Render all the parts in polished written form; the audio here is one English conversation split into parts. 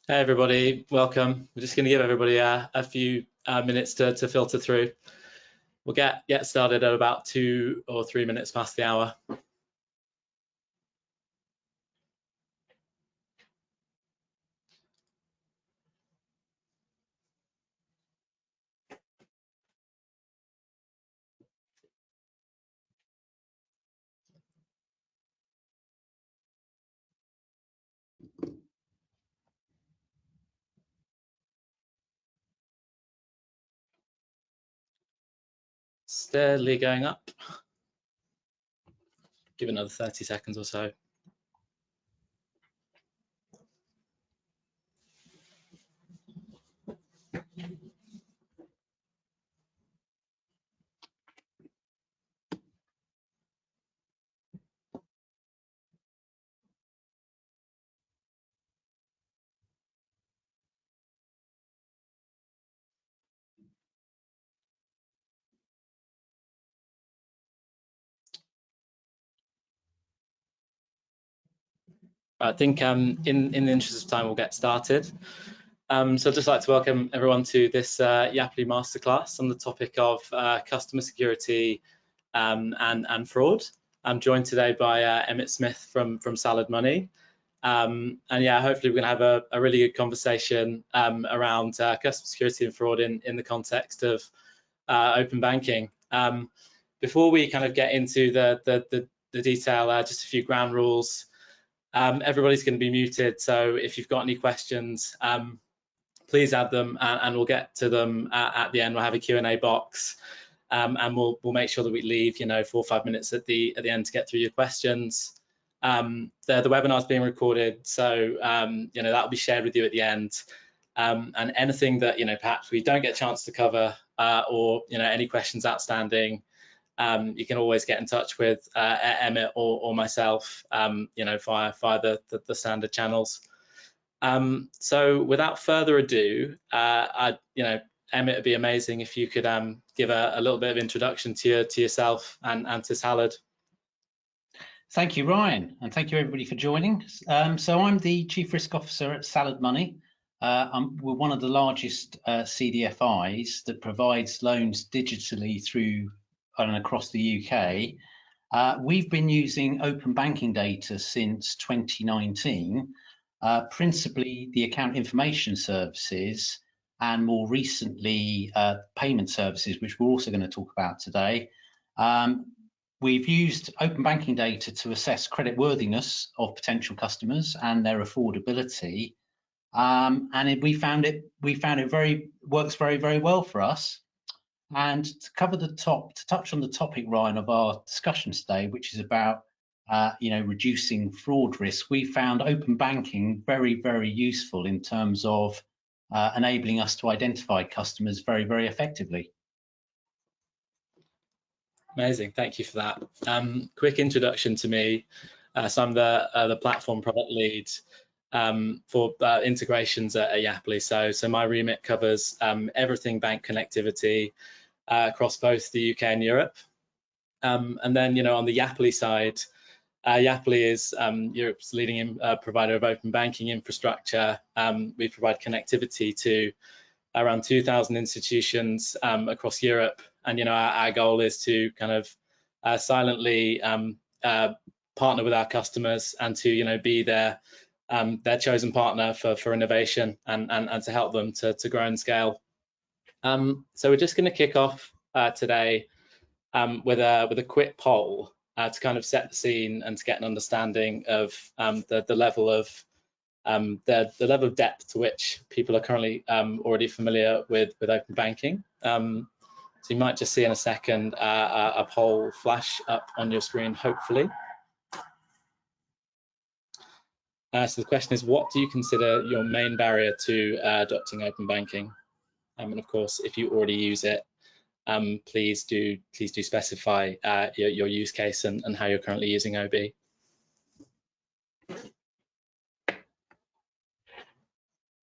Hey everybody, welcome. We're just going to give everybody a few minutes to filter through. We'll get started at about 2 or 3 minutes past the hour. Steadily going up. Give it another 30 seconds or so. I think in the interest of time, we'll get started. So I'd just like to welcome everyone to this Yapily masterclass on the topic of customer security and fraud. I'm joined today by Emmett Smith from Salad Money. And yeah, hopefully we're going to have a really good conversation around customer security and fraud in the context of open banking. Before we kind of get into the detail, just a few ground rules. Everybody's going to be muted, so if you've got any questions, please add them and we'll get to them at the end. We'll have a Q&A box. And we'll make sure that we leave 4 or 5 minutes at the end to get through your questions. The webinar is being recorded, so that will be shared with you at the end. And anything that perhaps we don't get a chance to cover, or any questions outstanding, you can always get in touch with Emmett or myself, via the standard channels. So without further ado, Emmett, it'd be amazing if you could give a little bit of introduction to yourself and to Salad. Thank you, Ryan, and thank you everybody for joining. So I'm the Chief Risk Officer at Salad Money. We're one of the largest CDFIs that provides loans digitally through and across the UK. We've been using open banking data since 2019, principally the account information services, and more recently payment services, which we're also going to talk about today. We've used open banking data to assess creditworthiness of potential customers and their affordability, and we found it works very, very well for us. And to touch on the topic, Ryan, of our discussion today, which is about reducing fraud risk, we found open banking very, very useful in terms of enabling us to identify customers very, very effectively. Amazing, thank you for that. Quick introduction to me. So I'm the platform product lead for integrations at Yapily. So my remit covers everything bank connectivity across both the UK and Europe. And then on the Yapily side, Yapily is Europe's leading provider of open banking infrastructure. We provide connectivity to around 2,000 institutions across Europe, and our goal is to kind of silently partner with our customers and to be their chosen partner for innovation and to help them to grow and scale. So we're just going to kick off today with a quick poll to kind of set the scene and to get an understanding of the level of the level of depth to which people are currently already familiar with open banking. So you might just see in a second a poll flash up on your screen, hopefully. So the question is, what do you consider your main barrier to adopting open banking? And of course, if you already use it, please do specify your use case and how you're currently using OB.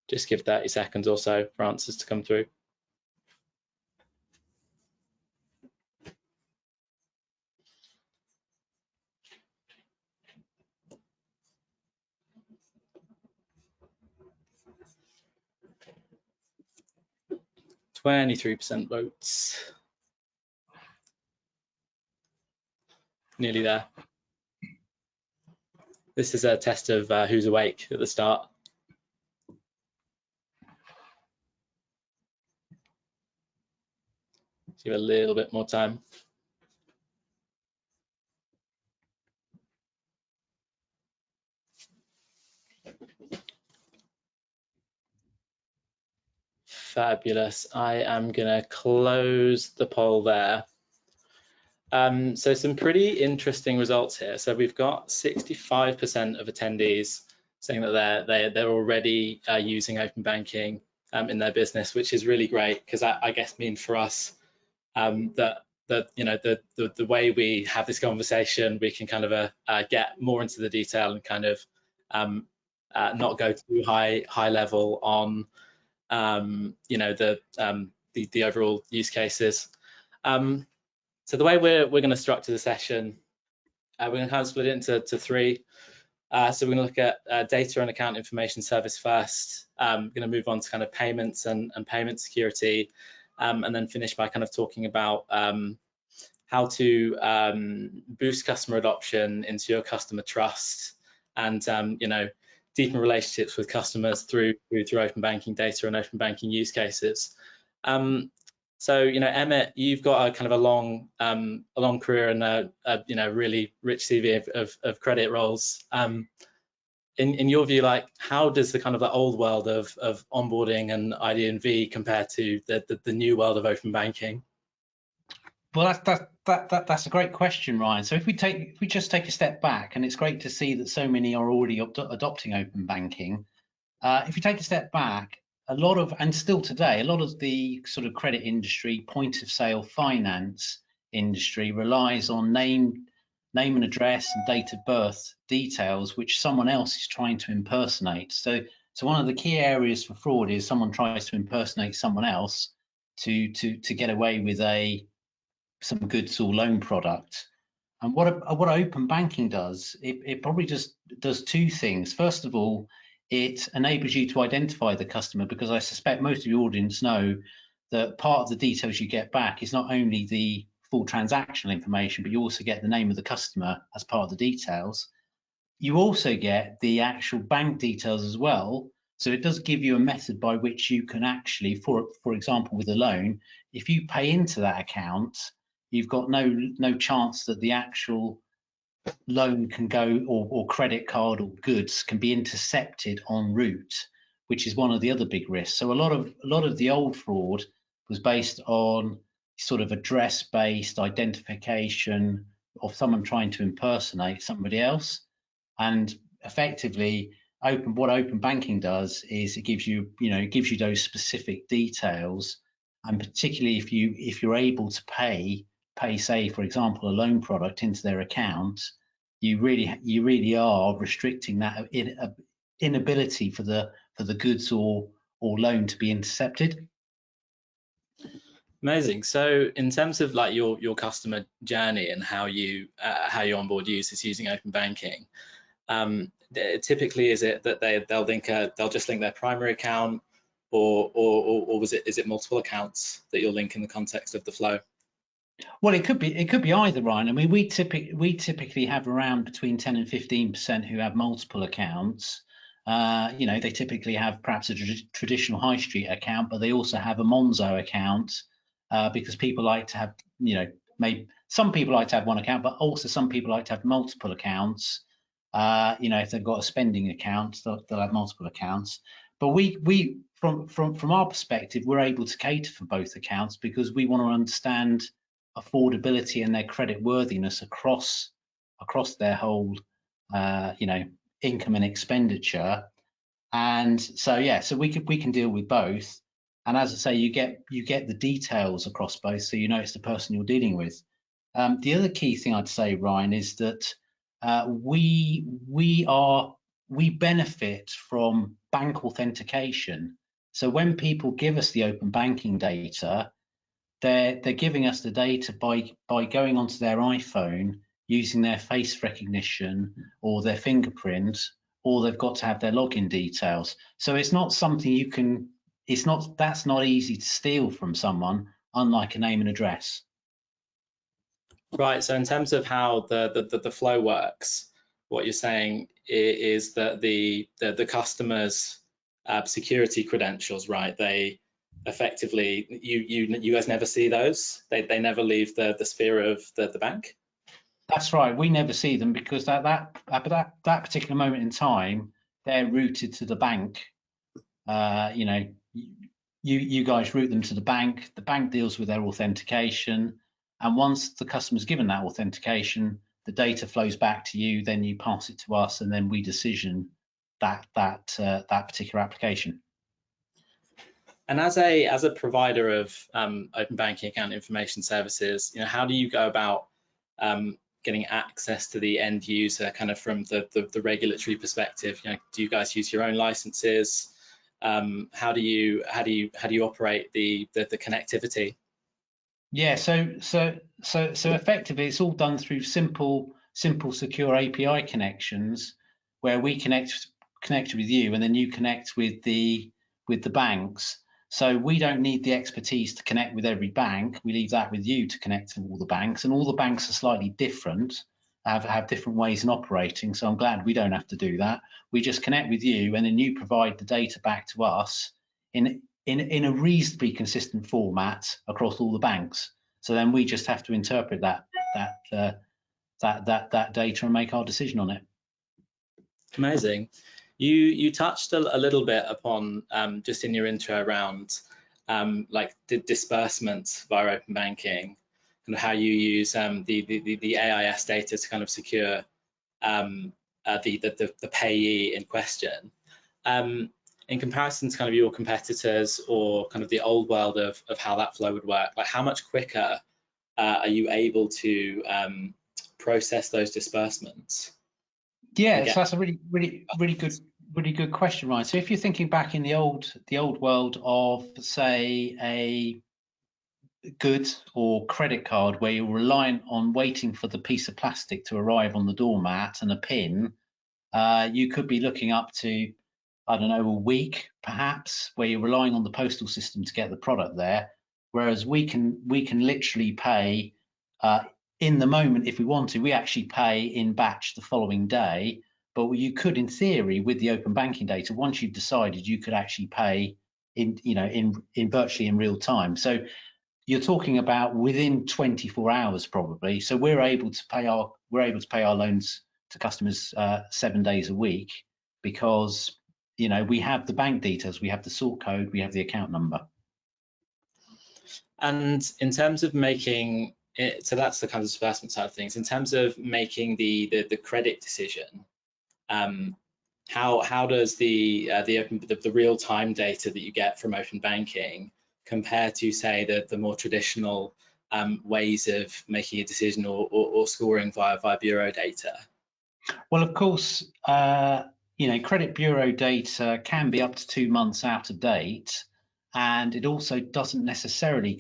Just give 30 seconds or so for answers to come through. 23% votes. Nearly there. This is a test of who's awake at the start. Give it a little bit more time. Fabulous. I am going to close the poll there. So some pretty interesting results here. So we've got 65% of attendees saying that they're already using open banking in their business, which is really great, because I guess mean for us that the way we have this conversation, we can kind of get more into the detail and kind of not go too high level on the overall use cases. So the way we're going to structure the session, we're going to kind of split it into three. So we're going to look at data and account information service first. We're going to move on to kind of payments and payment security, and then finish by kind of talking about how to boost customer adoption into your customer trust, and deepen relationships with customers through open banking data and open banking use cases. So Emmett, you've got a kind of a long career and a really rich CV of credit roles. In your view, like, how does the kind of the old world of onboarding and ID&V compare to the new world of open banking? Well, that's a great question, Ryan. So if we just take a step back, and it's great to see that so many are already adopting open banking. If you take a step back, and still today, a lot of the sort of credit industry, point of sale finance industry relies on name and address and date of birth details, which someone else is trying to impersonate. So one of the key areas for fraud is someone tries to impersonate someone else to get away with some goods or loan product. And what open banking does, it probably just does two things. First of all, it enables you to identify the customer, because I suspect most of your audience know that part of the details you get back is not only the full transactional information, but you also get the name of the customer as part of the details. You also get the actual bank details as well. So it does give you a method by which you can actually, for example, with a loan, if you pay into that account, you've got no chance that the actual loan can go, or credit card or goods can be intercepted en route, which is one of the other big risks. So a lot of the old fraud was based on sort of address-based identification of someone trying to impersonate somebody else. And effectively, what open banking does is it gives you those specific details, and particularly if you're able to pay, say, for example, a loan product into their account, you really are restricting that inability for the goods or loan to be intercepted. Amazing. So in terms of like your customer journey and how you onboard users using open banking, typically is it that they'll just link their primary account, or is it multiple accounts that you'll link in the context of the flow? Well, it could be either, Ryan. I mean, we typically have around between 10 and 15% who have multiple accounts. They typically have perhaps a traditional high street account, but they also have a Monzo account, because people like to have, maybe some people like to have one account, but also some people like to have multiple accounts. If they've got a spending account, they'll have multiple accounts. But we from our perspective, we're able to cater for both accounts, because we want to understand affordability and their credit worthiness across their whole income and expenditure. And so we can deal with both. And as I say, you get the details across both, so it's the person you're dealing with. The other key thing I'd say, Ryan, is that we benefit from bank authentication. So when people give us the open banking data, they're giving us the data by going onto their iPhone, using their face recognition or their fingerprint, or they've got to have their login details. So it's not something you can that's not easy to steal from someone, unlike a name and address. Right. So in terms of how the flow works, what you're saying is that the customers' security credentials, right? They effectively you guys never see those. They never leave the sphere of the bank. That's right. We never see them because that particular moment in time, they're routed to the bank. You know, you guys route them to the bank. The bank deals with their authentication, and once the customer's given that authentication, the data flows back to you. Then you pass it to us, and then we decision that particular application. And as a provider of open banking account information services, how do you go about getting access to the end user, kind of from the regulatory perspective? Do you guys use your own licenses? How do you operate the connectivity? Yeah, so effectively, it's all done through simple, secure API connections, where we connect with you, and then you connect with the banks. So we don't need the expertise to connect with every bank. We leave that with you to connect to all the banks, and all the banks are slightly different, have different ways in operating. So I'm glad we don't have to do that. We just connect with you, and then you provide the data back to us in a reasonably consistent format across all the banks. So then we just have to interpret that data and make our decision on it. Amazing. You touched a little bit upon just in your intro around like the disbursement via open banking and how you use the AIS data to kind of secure the payee in question. In comparison to kind of your competitors or kind of the old world of how that flow would work, like how much quicker are you able to process those disbursements? Yeah, so that's a really good question, Ryan. So if you're thinking back in the old world of, say, a good or credit card, where you're reliant on waiting for the piece of plastic to arrive on the doormat and a PIN, you could be looking up to, I don't know, a week perhaps, where you're relying on the postal system to get the product there. Whereas we can literally pay in the moment if we want to. We actually pay in batch the following day, but you could, in theory, with the open banking data, once you've decided, you could actually pay in virtually in real time. So you're talking about within 24 hours probably. So we're able to pay our loans to customers 7 days a week, because we have the bank details, we have the sort code, we have the account number. And in terms of making it, so that's the kind of disbursement side of things. In terms of making the credit decision, how does the real time data that you get from open banking compare to, say, the more traditional ways of making a decision or scoring via bureau data? Well, of course, credit bureau data can be up to 2 months out of date, and it also doesn't necessarily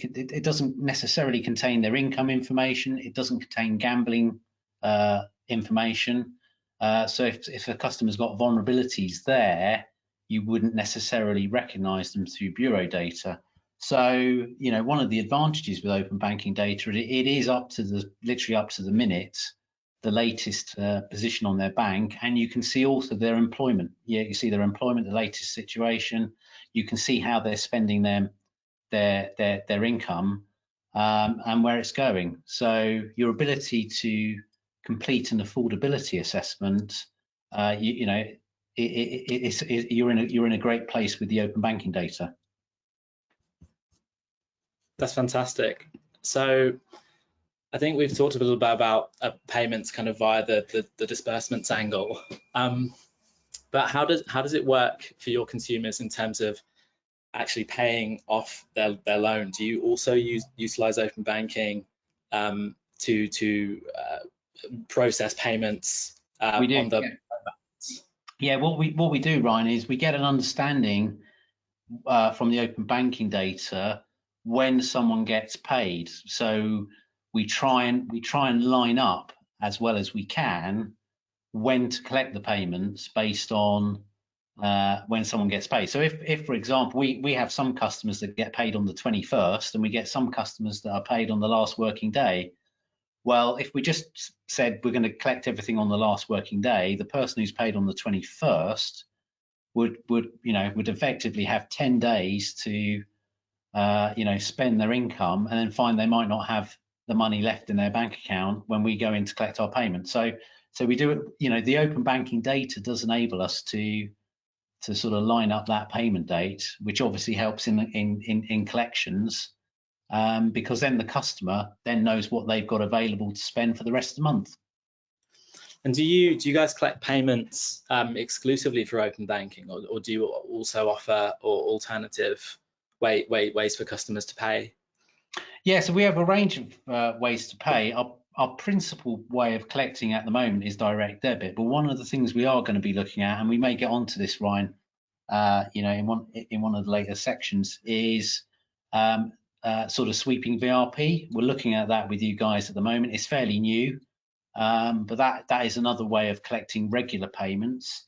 contain their income information. It doesn't contain gambling information. So if a customer's got vulnerabilities there, you wouldn't necessarily recognize them through bureau data. So, one of the advantages with open banking data, it is literally up to the minute, the latest position on their bank, and you can see also their employment. Yeah, you see their employment, the latest situation. You can see how they're spending their income and where it's going. So your ability to complete an affordability assessment, you're in a great place with the open banking data. That's fantastic. So I think we've talked a little bit about payments kind of via the disbursements angle, but how does it work for your consumers in terms of actually paying off their loan? Do you also utilize open banking to process payments We do, on the? Yeah, what we do, Ryan, is we get an understanding from the open banking data when someone gets paid. So we try and line up as well as we can when to collect the payments based on when someone gets paid. So if for example, we have some customers that get paid on the 21st, and we get some customers that are paid on the last working day. Well, if we just said we're going to collect everything on the last working day, the person who's paid on the 21st would effectively have 10 days to spend their income, and then find they might not have the money left in their bank account when we go in to collect our payment. So we do it. The open banking data does enable us to sort of line up that payment date, which obviously helps in collections, because then the customer then knows what they've got available to spend for the rest of the month. And do you guys collect payments exclusively for open banking, or do you also offer alternative ways for customers to pay? Yeah, so we have a range of ways to pay. Our principal way of collecting at the moment is direct debit, but one of the things we are going to be looking at, and we may get onto this, Ryan, in one of the later sections, is sort of sweeping VRP. We're looking at that with you guys at the moment. It's fairly new, but that is another way of collecting regular payments.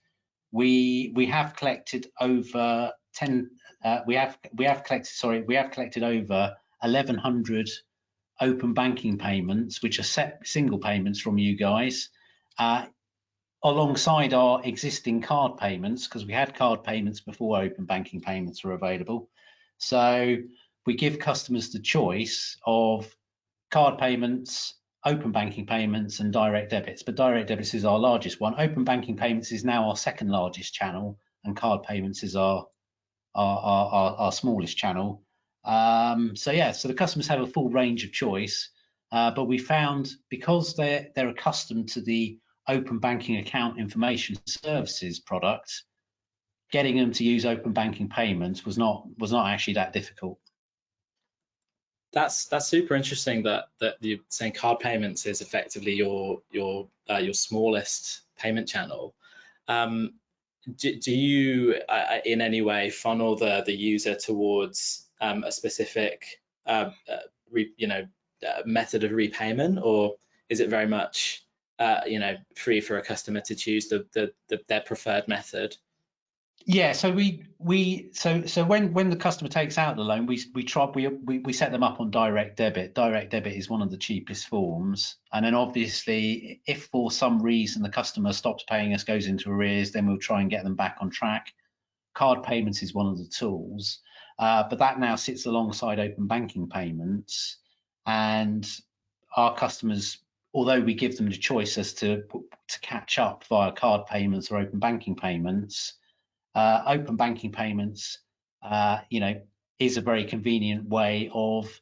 We have collected over 10. We have collected over 1,100 open banking payments, which are single payments from you guys, alongside our existing card payments, because we had card payments before open banking payments were available. So we give customers the choice of card payments, open banking payments, and direct debits. But direct debits is our largest one. Open banking payments is now our second largest channel, and card payments is our smallest channel. So the customers have a full range of choice, but we found, because they're accustomed to the open banking account information services product, getting them to use open banking payments was not actually that difficult. That's super interesting that you're saying card payments is effectively your smallest payment channel. Do you in any way funnel the user towards a specific method of repayment, or is it very much free for a customer to choose their preferred method? Yeah, so when the customer takes out the loan, we set them up on direct debit. Direct debit is one of the cheapest forms, and then obviously, if for some reason the customer stops paying us, goes into arrears, then we'll try and get them back on track. Card payments is one of the tools, but that now sits alongside open banking payments, and our customers, although we give them the choice as to catch up via card payments or open banking payments. Open banking payments, is a very convenient way of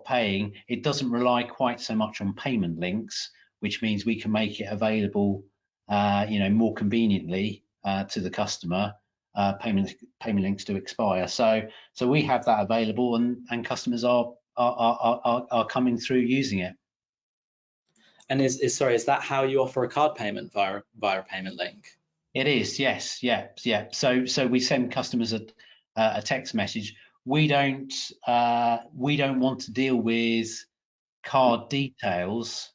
paying. It doesn't rely quite so much on payment links, which means we can make it available, more conveniently to the customer. Payment links do expire, so we have that available, and customers are coming through using it. And is that how you offer a card payment via a payment link? It is, yes, yeah. So we send customers a text message. We don't want to deal with card details,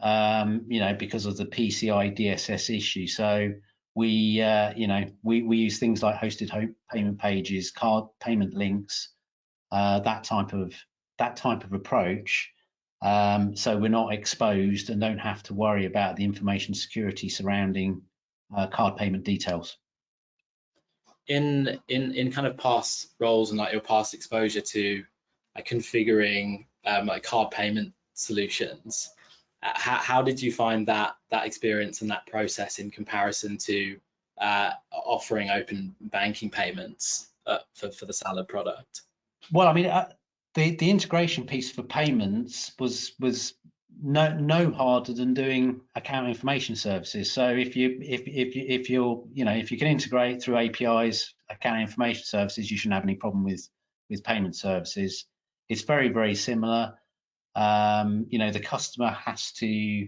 because of the PCI DSS issue. So we use things like hosted payment pages, card payment links, that type of approach. So we're not exposed and don't have to worry about the information security surrounding card payment details. In kind of past roles and like your past exposure to configuring like card payment solutions, how did you find that experience and that process in comparison to offering open banking payments for the Salad product? Well, I mean, the integration piece for payments was no harder than doing account information services. So if you can integrate through APIs, account information services, you shouldn't have any problem with payment services. It's very, very similar. The customer has to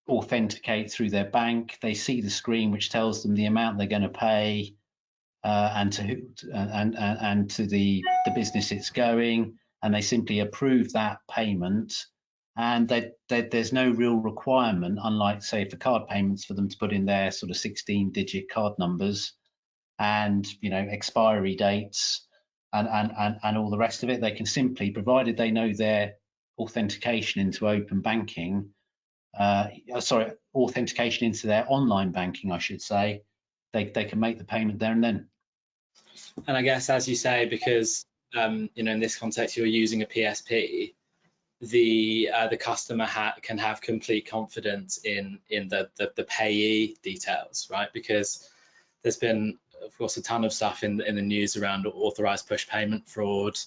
authenticate through their bank. They see the screen which tells them the amount they're going to pay, and to who, and to the business it's going, and they simply approve that payment, and there's no real requirement, unlike say for card payments, for them to put in their sort of 16-digit card numbers and expiry dates and all the rest of it. They can simply, provided they know their authentication into open banking, authentication into their online banking, I should say, they can make the payment there and then. And I guess, as you say, because in this context you're using a PSP, the customer can have complete confidence in the payee details, right? Because there's been, of course, a ton of stuff in the news around authorized push payment fraud,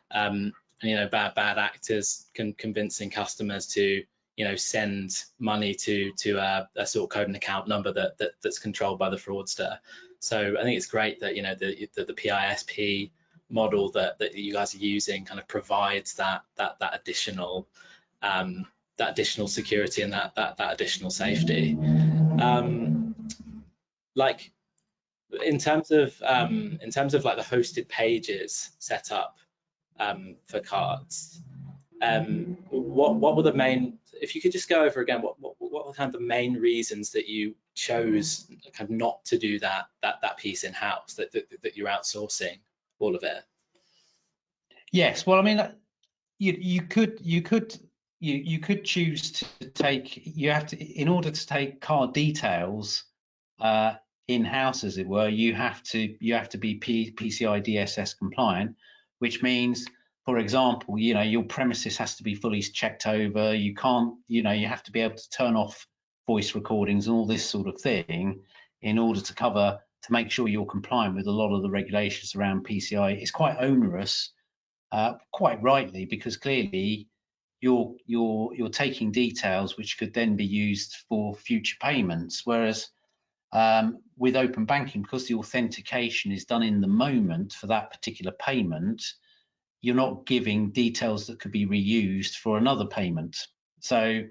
and bad actors convincing customers to send money to a sort code and account number that's controlled by the fraudster. So I think it's great that the PISP model that you guys are using kind of provides that additional security and that additional safety. Like in terms of like the hosted pages set up for cards, what were the main, if you could just go over again, what were kind of the main reasons that you chose kind of not to do that piece in house, that you're outsourcing all of it? Yes, well, I mean, you could choose to take, you have to, in order to take card details in house, as it were, you have to be PCI DSS compliant, which means, for example, your premises has to be fully checked over. You can't, you have to be able to turn off voice recordings and all this sort of thing in order to make sure you're compliant with a lot of the regulations around PCI. It's quite onerous, quite rightly, because clearly you're taking details which could then be used for future payments. Whereas with open banking, because the authentication is done in the moment for that particular payment, you're not giving details that could be reused for another payment. So,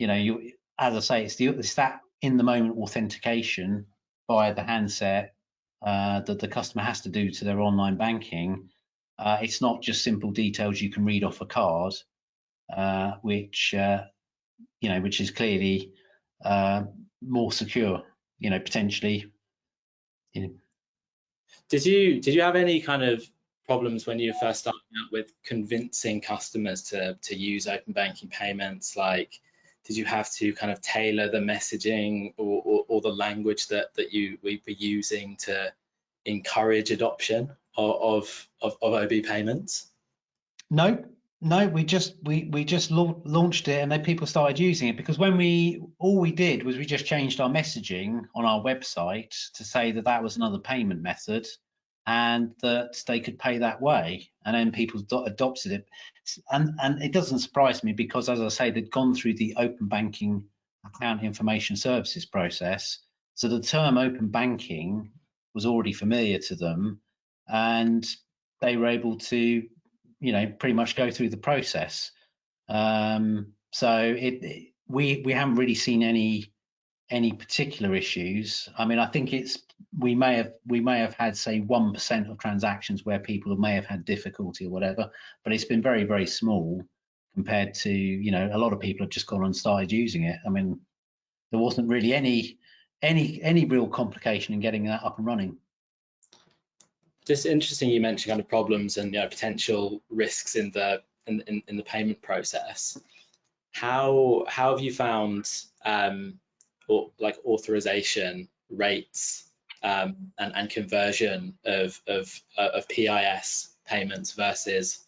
as I say, it's that in the moment authentication via the handset that the customer has to do to their online banking. It's not just simple details you can read off a card, which is clearly more secure, potentially. Did you have any kind of problems when you first started out with convincing customers to use open banking payments? Like, did you have to kind of tailor the messaging or the language that you were using to encourage adoption of OB payments? No, we just launched it, and then people started using it, because all we did was we just changed our messaging on our website to say that was another payment method and that they could pay that way, and then people adopted it. And it doesn't surprise me, because, as I say, they'd gone through the open banking account information services process, so the term open banking was already familiar to them, and they were able to pretty much go through the process. So we haven't really seen any particular issues. I mean, I think we may have had, say, 1% of transactions where people may have had difficulty or whatever, but it's been very, very small compared to, a lot of people have just gone and started using it. I mean, there wasn't really any real complication in getting that up and running. Just interesting, you mentioned kind of problems and potential risks in the payment process. How have you found authorization rates and conversion of PIS payments versus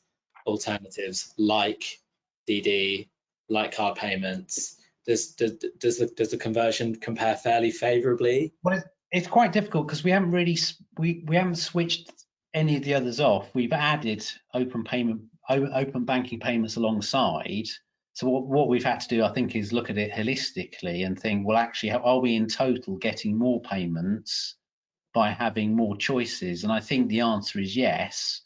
alternatives like DD, like card payments? Does the conversion compare fairly favorably? Well, it's quite difficult, because we haven't really we haven't switched any of the others off. We've added open banking payments alongside. So what we've had to do, I think, is look at it holistically and think, well, actually, are we in total getting more payments by having more choices? And I think the answer is yes,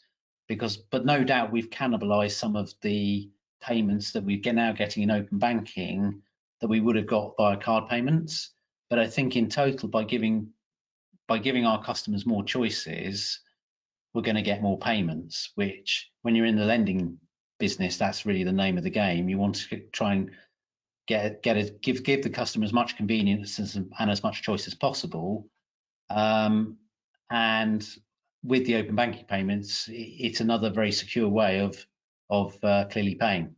but no doubt we've cannibalized some of the payments that we're now getting in open banking that we would have got via card payments. But I think in total, by giving our customers more choices, we're going to get more payments, which, when you're in the lending business, that's really the name of the game. You want to try and give the customer as much convenience and as much choice as possible. And with the open banking payments, it's another very secure way of clearly paying.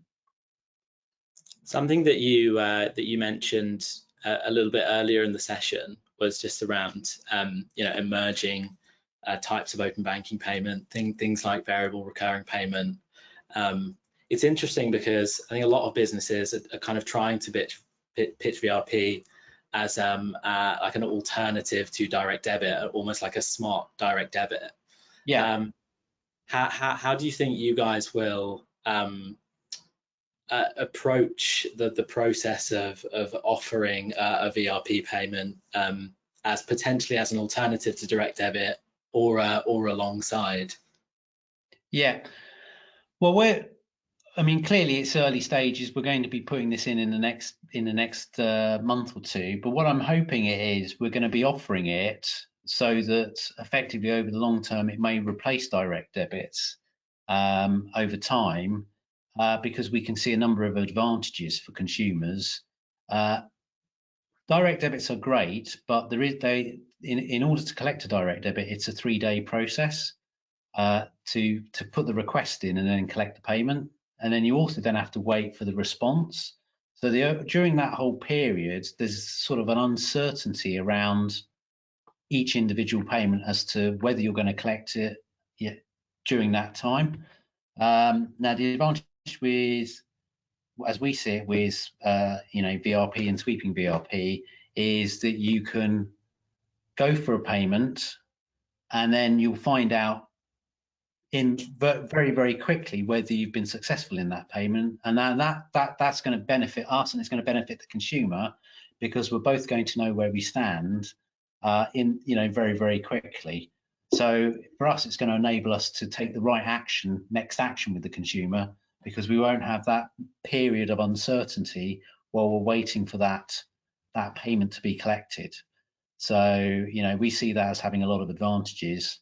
Something that you mentioned a little bit earlier in the session was just around emerging types of open banking payment, things like variable recurring payment. It's interesting because I think a lot of businesses are kind of trying to pitch VRP as like an alternative to direct debit, almost like a smart direct debit. Yeah. How do you think you guys will approach the process of offering a VRP payment as potentially as an alternative to direct debit or alongside? Yeah. Well, clearly it's early stages. We're going to be putting this in the next month or two. But what I'm hoping it is, we're going to be offering it so that effectively over the long term, it may replace direct debits over time, because we can see a number of advantages for consumers. Direct debits are great, but in order to collect a direct debit, it's a 3-day process to put the request in and then collect the payment. And then you also then have to wait for the response. So during that whole period, there's sort of an uncertainty around each individual payment as to whether you're going to collect it during that time. Now, the advantage with, as we see it with VRP and sweeping VRP, is that you can go for a payment and then you'll find out very, very quickly whether you've been successful in that payment, and that's going to benefit us and it's going to benefit the consumer, because we're both going to know where we stand very, very quickly. So for us, it's going to enable us to take the right next action with the consumer, because we won't have that period of uncertainty while we're waiting for that payment to be collected. So we see that as having a lot of advantages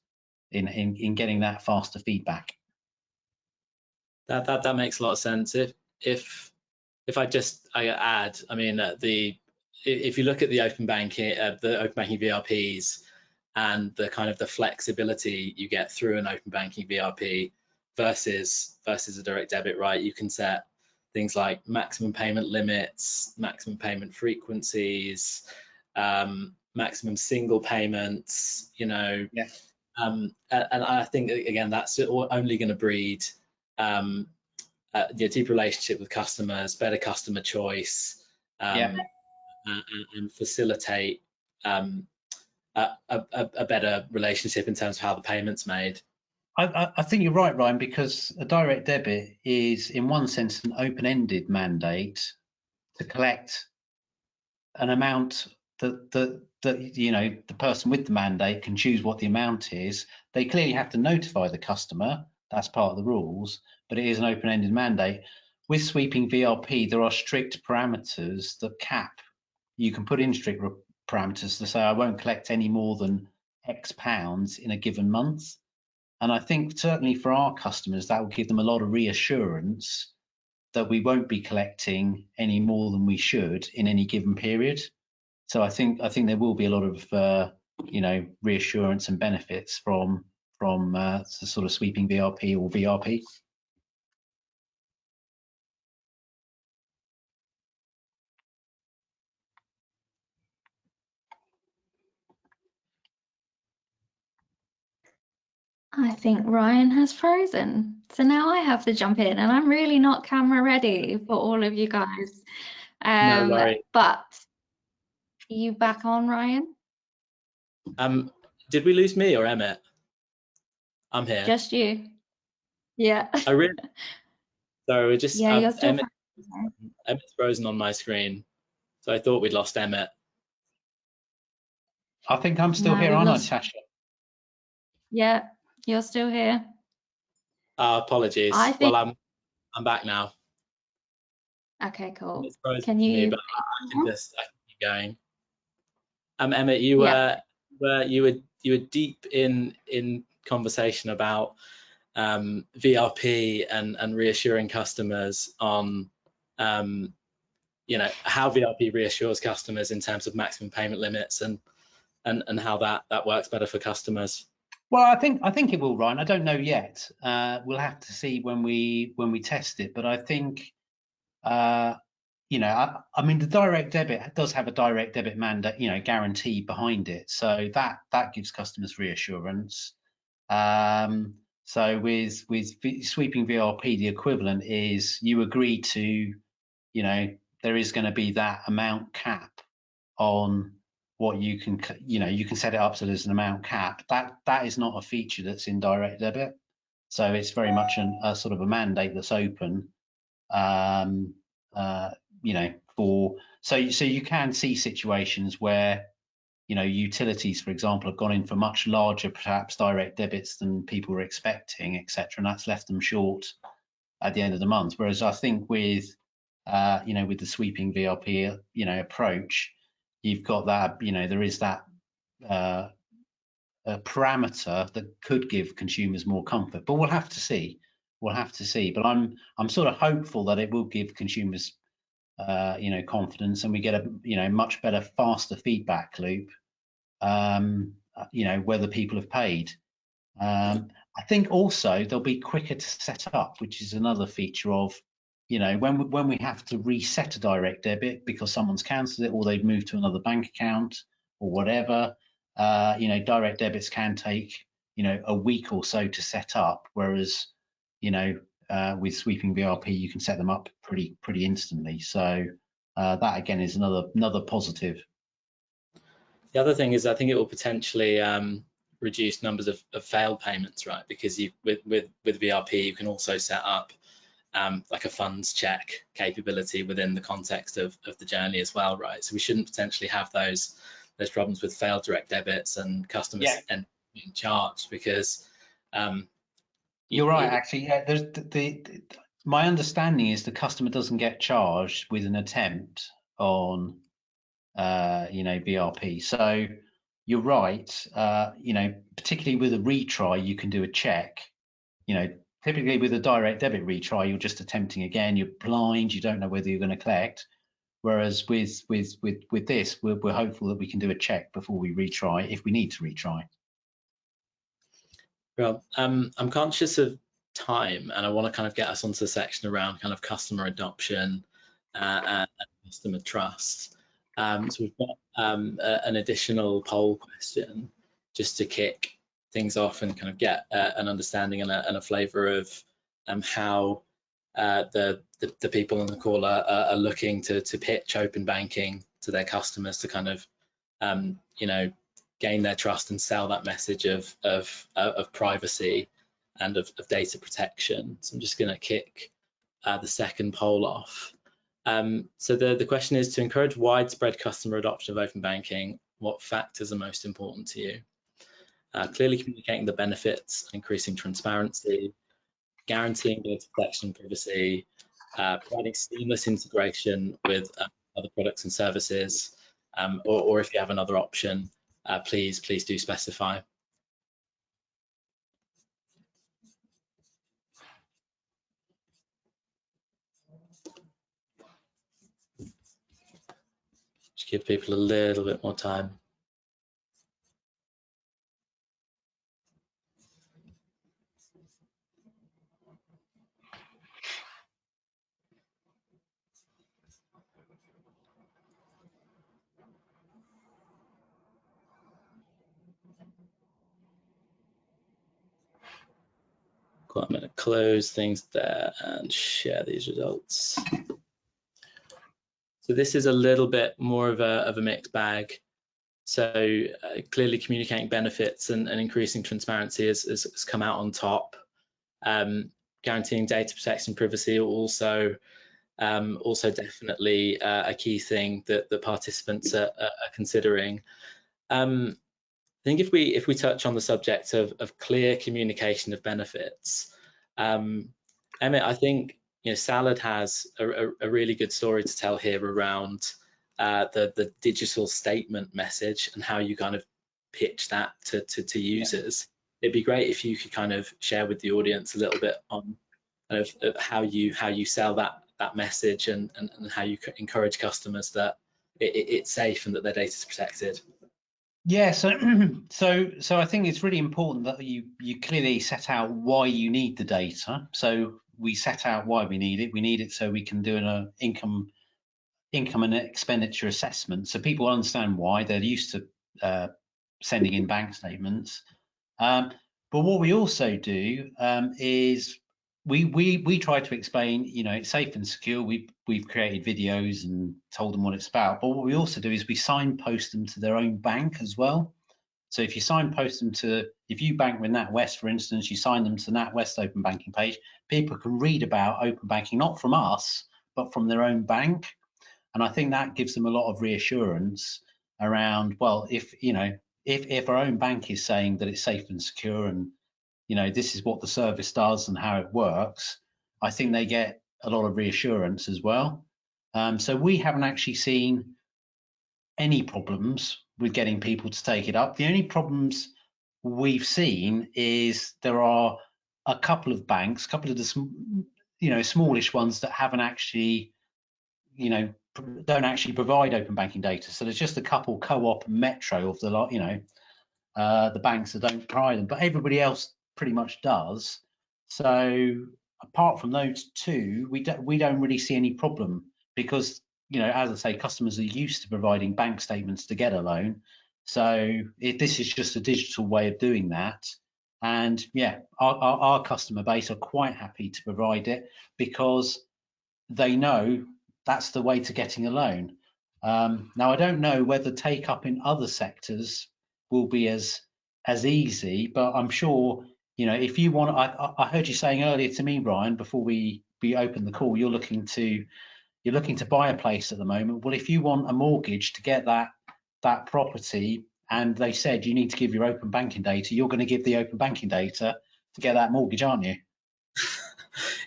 in getting that faster feedback. That makes a lot of sense. If I add, I mean, if you look at the open banking VRPs and the kind of the flexibility you get through an open banking VRP versus a direct debit, right? You can set things like maximum payment limits, maximum payment frequencies, maximum single payments, Yeah. And I think again that's only going to breed deeper relationship with customers, better customer choice, and facilitate a better relationship in terms of how the payment's made. I think you're right, Ryan, because a direct debit is, in one sense, an open-ended mandate to collect an amount that the person with the mandate can choose what the amount is. They clearly have to notify the customer. That's part of the rules, but it is an open-ended mandate. With sweeping VRP, there are strict parameters that cap. You can put in strict parameters to say, I won't collect any more than X pounds in a given month. And I think certainly for our customers, that will give them a lot of reassurance that we won't be collecting any more than we should in any given period. So I think there will be a lot of reassurance and benefits from the sort of sweeping VRP or VRP. I think Ryan has frozen. So now I have to jump in, and I'm really not camera ready for all of you guys. No worry. But are you back on, Ryan? Did we lose me or Emmett? I'm here. Just you. Yeah. I really. Sorry, we're just. Yeah, you're still Emmett's frozen on my screen, so I thought we'd lost Emmett. I think I'm still here, aren't I, Tasha? Yeah, you're still here. Apologies. Well, I'm back now. Okay, cool. It's frozen Can you? Me, but I can keep going. Emmett, you were deep in conversation about VRP and reassuring customers on how VRP reassures customers in terms of maximum payment limits and how that works better for customers? Well, I think it will, Ryan. I don't know yet. We'll have to see when we test it. But I think, I mean, the direct debit does have a direct debit mandate, guarantee behind it. So that gives customers reassurance. So with sweeping VRP, the equivalent is you agree to, there is going to be that amount cap on what you can set it up so there's an amount cap. That is not a feature that's in direct debit. So it's very much a sort of a mandate that's open. So you can see situations where utilities, for example, have gone in for much larger, perhaps direct debits than people were expecting, etc., and that's left them short at the end of the month. Whereas I think with with the sweeping VRP approach, you've got that there is that a parameter that could give consumers more comfort. But we'll have to see. But I'm sort of hopeful that it will give consumers confidence, and we get a much better, faster feedback loop. Whether people have paid. I think also they'll be quicker to set up, which is another feature of when we have to reset a direct debit because someone's cancelled it or they've moved to another bank account or whatever. Direct debits can take a week or so to set up, whereas with sweeping VRP you can set them up pretty instantly. So that again is another positive. The other thing is I think it will potentially reduce numbers of failed payments, right? Because with VRP you can also set up like a funds check capability within the context of the journey as well, right? So we shouldn't potentially have those problems with failed direct debits and customers and being charged, because you're right, actually. Yeah, there's my understanding is the customer doesn't get charged with an attempt on VRP. So you're right. Particularly with a retry, you can do a check. Typically with a direct debit retry, you're just attempting again. You're blind. You don't know whether you're going to collect. Whereas with this, we're hopeful that we can do a check before we retry if we need to retry. Well, I'm conscious of time, and I want to kind of get us onto the section around kind of customer adoption and customer trust. So we've got an additional poll question just to kick things off and kind of get an understanding and a flavour of how the people on the call are looking to pitch open banking to their customers to kind of gain their trust and sell that message of privacy and of data protection. So I'm just going to kick the second poll off. So the question is, to encourage widespread customer adoption of open banking, what factors are most important to you? Clearly communicating the benefits, increasing transparency, guaranteeing data protection and privacy, providing seamless integration with other products and services, or if you have another option, please do specify. Just give people a little bit more time. I'm going to close things there and share these results. So this is a little bit more of a mixed bag. So clearly communicating benefits and increasing transparency has come out on top. Guaranteeing data protection and privacy also definitely a key thing that the participants are considering. I think if we touch on the subject of clear communication of benefits, Emmett, I think Salad has a really good story to tell here around the digital statement message and how you kind of pitch that to users. it'd be great if you could kind of share with the audience a little bit on kind of how you sell that message and how you encourage customers that it's safe and that their data is protected. Yeah, so I think it's really important that you clearly set out why you need the data. So we set out why we need it. We need it so we can do an income and expenditure assessment, so people understand why. They're used to sending in bank statements. But what we also do is we try to explain, it's safe and secure. We've created videos and told them what it's about. But what we also do is we signpost them to their own bank as well. So if you signpost them if you bank with NatWest, for instance, you sign them to the NatWest open banking page, people can read about open banking, not from us, but from their own bank. And I think that gives them a lot of reassurance around, well, if our own bank is saying that it's safe and secure and, this is what the service does and how it works, I think they get a lot of reassurance as well. So we haven't actually seen any problems with getting people to take it up. The only problems we've seen is there are a couple of banks, a couple of the smallish ones that haven't actually, don't actually provide open banking data. So there's just a couple, Co-op and Metro, of the banks that don't provide them, but everybody else pretty much does. So apart from those two, we don't really see any problem, because, as I say, customers are used to providing bank statements to get a loan. So this is just a digital way of doing that. And yeah, our customer base are quite happy to provide it, because they know that's the way to getting a loan. Now, I don't know whether take up in other sectors will be as easy, but I'm sure, if you want, I heard you saying earlier to me, Ryan, before we opened the call, you're looking to buy a place at the moment. Well, if you want a mortgage to get that property, and they said you need to give your open banking data, you're going to give the open banking data to get that mortgage, aren't you?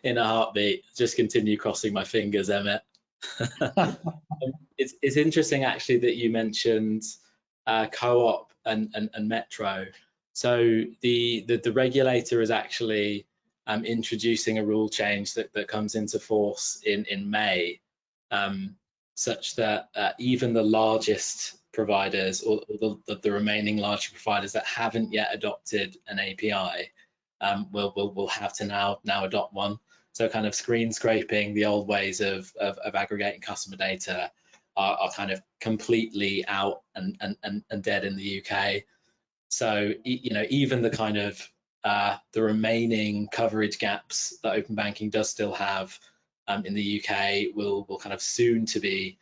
In a heartbeat. Just continue crossing my fingers, Emmett. It's interesting actually that you mentioned Co-op and Metro. So the regulator is actually introducing a rule change that comes into force in May, such that even the largest providers, or the remaining larger providers that haven't yet adopted an API, will have to now adopt one. So kind of screen scraping the old ways of aggregating customer data are kind of completely out and dead in the UK. So even the kind of the remaining coverage gaps that open banking does still have in the UK will kind of soon to be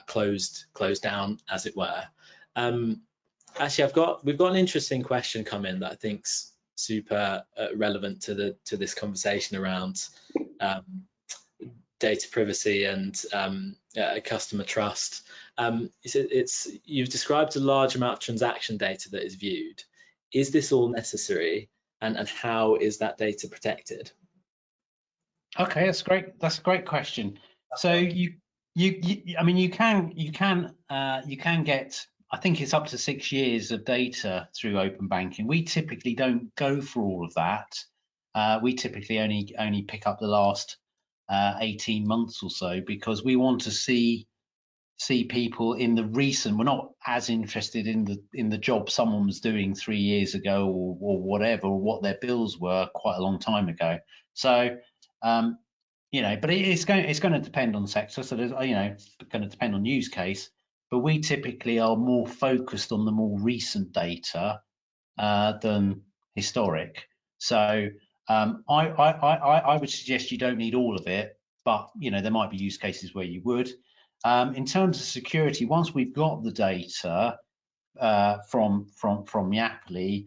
closed down, as it were. Actually, we've got an interesting question come in that I think's super relevant to this conversation around data privacy and customer trust. You've described a large amount of transaction data that is viewed. Is this all necessary, and how is that data protected? Okay, that's great. That's a great question. So you can get, I think it's up to 6 years of data through open banking. We typically don't go for all of that. We typically only pick up the last 18 months or so, because we want to see people in the recent. We're not as interested in the job someone was doing 3 years ago or whatever, or what their bills were quite a long time ago. So but it's going to depend on sector. So there's going to depend on use case. But we typically are more focused on the more recent data than historic. So I would suggest you don't need all of it, but there might be use cases where you would. In terms of security, once we've got the data from Yapily,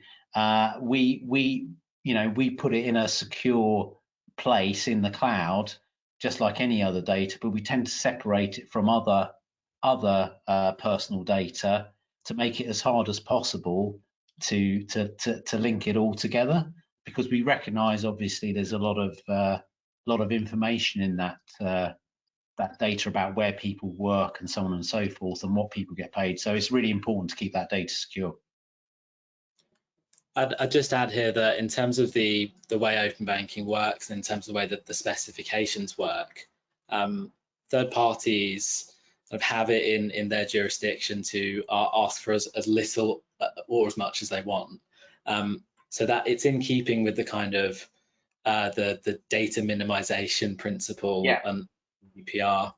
we put it in a secure place in the cloud, just like any other data, but we tend to separate it from other personal data to make it as hard as possible to link it all together, because we recognize obviously there's a lot of information in that data about where people work and so on and so forth, and what people get paid. So it's really important to keep that data secure. I'd just add here that in terms of the way open banking works, and in terms of the way that the specifications work, third parties kind of have it in their jurisdiction to ask for as little or as much as they want. So that it's in keeping with the kind of the data minimization principle and GDPR,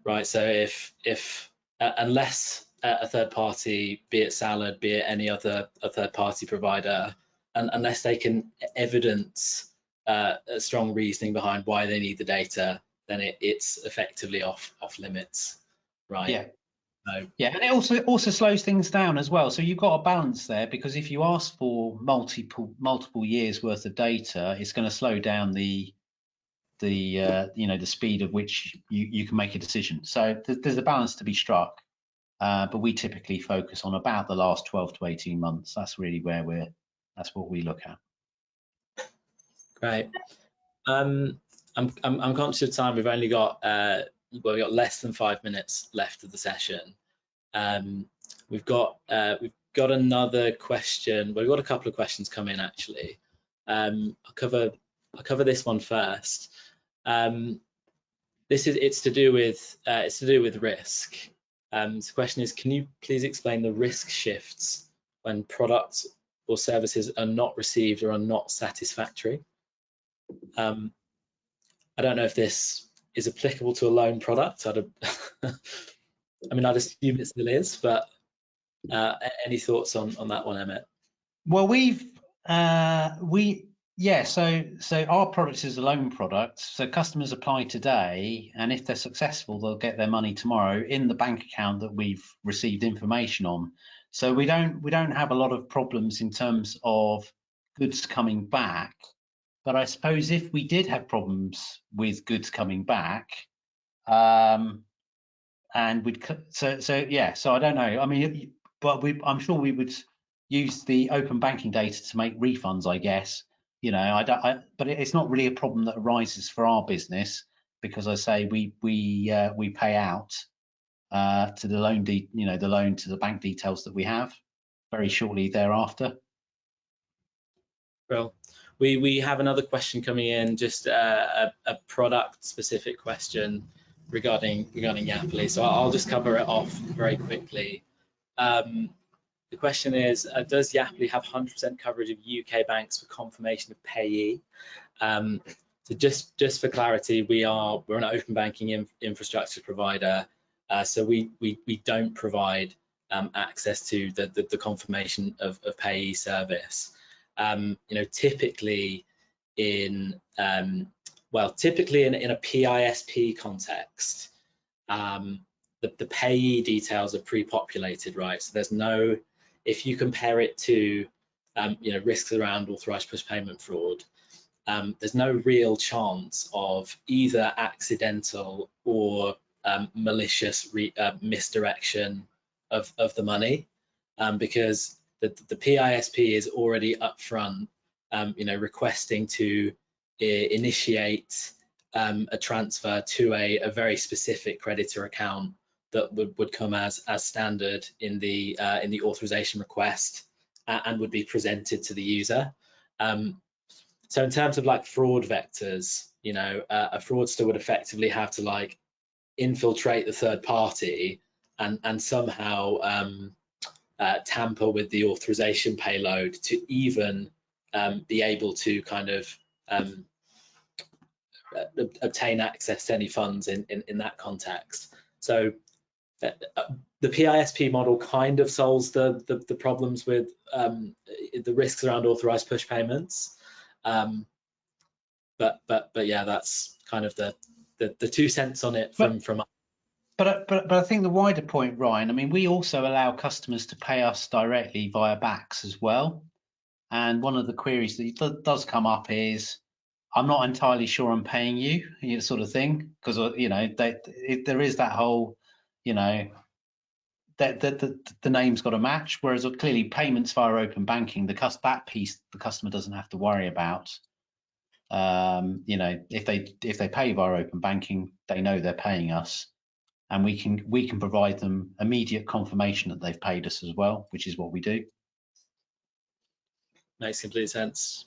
right? So if unless a third party, be it Salad, be it any other third party provider, and unless they can evidence a strong reasoning behind why they need the data, then it's effectively off limits, right? Yeah. So, yeah, and it also slows things down as well. So you've got a balance there, because if you ask for multiple years worth of data, it's going to slow down the speed of which you can make a decision. So there's a balance to be struck. But we typically focus on about the last 12 to 18 months. That's really where that's what we look at. Great. I'm conscious of time. We've only got we've got less than 5 minutes left of the session. We've got another question. We've got a couple of questions come in actually. I'll cover this one first. It's to do with risk. The question is, can you please explain the risk shifts when products or services are not received or are not satisfactory? I don't know if this is applicable to a loan product. I mean, I'd assume it still is, but any thoughts on that one, Emmett? Well, so our product is a loan product. So customers apply today, and if they're successful, they'll get their money tomorrow in the bank account that we've received information on. So we don't have a lot of problems in terms of goods coming back. But I suppose if we did have problems with goods coming back, and we'd so I don't know. I mean, but I'm sure we would use the open banking data to make refunds, I guess. But it's not really a problem that arises for our business, because I say we pay out to the loan the loan to the bank details that we have very shortly thereafter. Well, we have another question coming in, just a product specific question regarding Yapily. So I'll just cover it off very quickly. The question is, does Yapily have 100% coverage of UK banks for confirmation of payee? So just for clarity, we're an open banking infrastructure provider, so we don't provide access to the confirmation of payee service. Typically in a PISP context, the payee details are pre-populated, right? So there's no, if you compare it to risks around authorized push payment fraud, there's no real chance of either accidental or malicious misdirection of the money, because the PISP is already upfront, requesting to initiate a transfer to a very specific creditor account that would come as standard in the authorization request, and would be presented to the user. So in terms of like fraud vectors, a fraudster would effectively have to infiltrate the third party and somehow tamper with the authorization payload to even be able to kind of obtain access to any funds in that context. So the PISP model kind of solves the problems with the risks around authorized push payments, but yeah, that's kind of the 2 cents on it from us. But I think the wider point, Ryan, I mean, we also allow customers to pay us directly via BACS as well. And one of the queries that does come up is, I'm not entirely sure I'm paying you, sort of thing, because there is that whole, that the name's got to match. Whereas clearly payments via open banking, that piece the customer doesn't have to worry about. If they pay via open banking, they know they're paying us, and we can provide them immediate confirmation that they've paid us as well, which is what we do. Makes complete sense.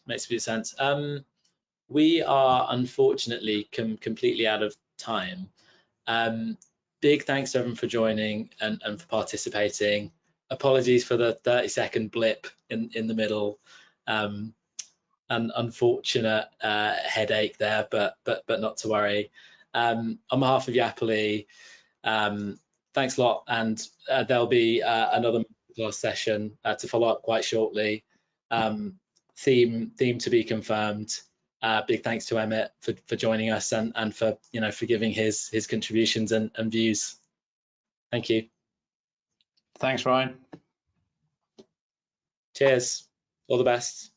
We are unfortunately completely out of time. Big thanks to everyone for joining and for participating. Apologies for the 30-second blip in the middle. An unfortunate headache there, but not to worry. On behalf of Yapily, thanks a lot, and there'll be another class session to follow up quite shortly. Theme to be confirmed. Big thanks to Emmett for joining us and for for giving his contributions and views. Thank you. Thanks, Ryan. Cheers. All the best.